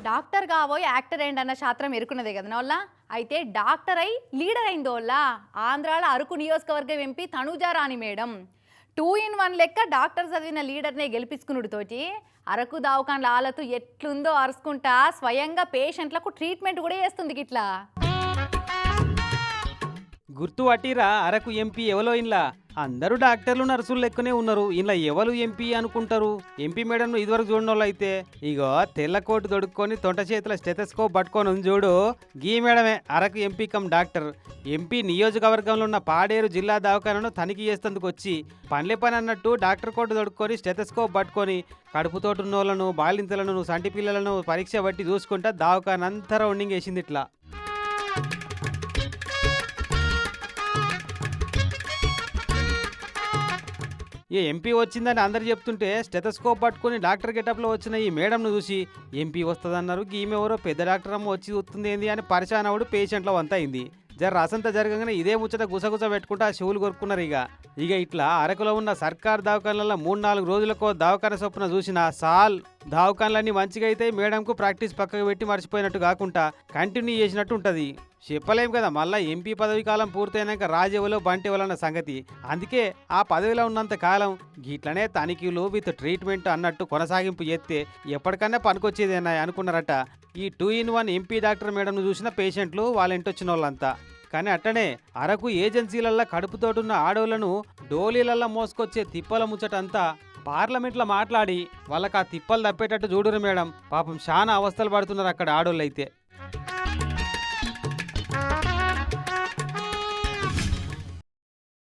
Doctor కాబోయి actor అయింది అన్న శాస్త్రం ఎరుకున్నదే కదా నోళ్ళ. అయితే డాక్టర్ అయి లీడర్ అయిందోళ్ళ ఆంధ్రాలో అరకు నియోజకవర్గం MP Tanuja Rani madam 2 in 1 లెక్క డాక్టర్ చదివిన లీడర్నే గెలిపించుకునుడితోటి అరకు దవాఖాన్ల ఆలతు ఎట్లుందో అరుచుకుంటా స్వయంగా పేషెంట్లకు ట్రీట్మెంట్ కూడా చేస్తుంది గిట్లా. గుర్తు పట్టిరా అరకు ఎంపీ ఎవలో ఇంలా అందరూ డాక్టర్లు నర్సులు లెక్కనే ఉన్నారు. ఇలా ఎవరు ఎంపీ అనుకుంటారు? ఎంపీ మేడంను ఇదివరకు చూడనోళ్ళు అయితే ఇగో తెల్ల కోటు దొడుక్కొని తొంట చేతుల స్టెథోస్కోప్ పట్టుకొని ఉంది చూడు, గీ మేడమే Araku MP cum doctor. MP నియోజకవర్గంలో ఉన్న పాడేరు జిల్లా దవాఖానను తనిఖీ చేసేందుకు వచ్చి పనిలే పని అన్నట్టు డాక్టర్ కోటు దొడుక్కొని స్టెథోస్కోప్ పట్టుకొని కడుపుతోటున్నోళ్లను బాలింతలను సంటి పిల్లలను పరీక్ష బట్టి చూసుకుంటా దవాఖానంతా రౌండింగ్ వేసింది ఇట్లా. ఈ ఎంపీ వచ్చిందని అందరు చెప్తుంటే స్టెథోస్కోప్ పట్టుకుని డాక్టర్ గెటప్లో వచ్చిన ఈ మేడంను చూసి ఎంపీ వస్తుందన్నారు, ఈమెవరో పెద్ద డాక్టర్ అమ్మ వచ్చి వస్తుంది ఏంది అని పరిశానవుడు పేషెంట్లో వంత అయింది. జర రసంతా జరగగానే ఇదే ముచ్చట గుసగుస పెట్టుకుంటూ ఆ చెవులు కొరుకున్నారు. ఇక ఇట్లా అరకులో ఉన్న సర్కార్ దవాఖానలలో 3-4 రోజులకో దవాఖాన చొప్పున చూసిన సాల్ దవాఖానలన్నీ మంచిగా అయితే మేడంకు ప్రాక్టీస్ పక్కకు పెట్టి మర్చిపోయినట్టు కాకుండా కంటిన్యూ చేసినట్టు ఉంటుంది. చెప్పలేం కదా మళ్ళీ ఎంపీ పదవి కాలం పూర్తయినాక రాజెవలో బంటెవలన్న సంగతి. అందుకే ఆ పదవిలో ఉన్నంత కాలం గిట్లనే తనిఖీలు విత్ ట్రీట్మెంట్ అన్నట్టు కొనసాగింపు చేస్తే ఎప్పటికన్నా పనికొచ్చేదేనా అనుకున్నారట ఈ 2-in-1 ఎంపీ డాక్టర్ మేడంను చూసిన పేషెంట్లు వాళ్ళ ఇంటొచ్చిన వాళ్ళంతా. కానీ అట్టనే అరకు ఏజెన్సీలల్లో కడుపుతోటున్న ఆడోళ్లను డోలీలల్లో మోసుకొచ్చే తిప్పల ముచ్చటంతా పార్లమెంట్లో మాట్లాడి వాళ్ళకి ఆ తిప్పలు తప్పేటట్టు చూడురు మేడం. పాపం చాలా అవస్థలు పడుతున్నారు అక్కడ ఆడోళ్ళైతే.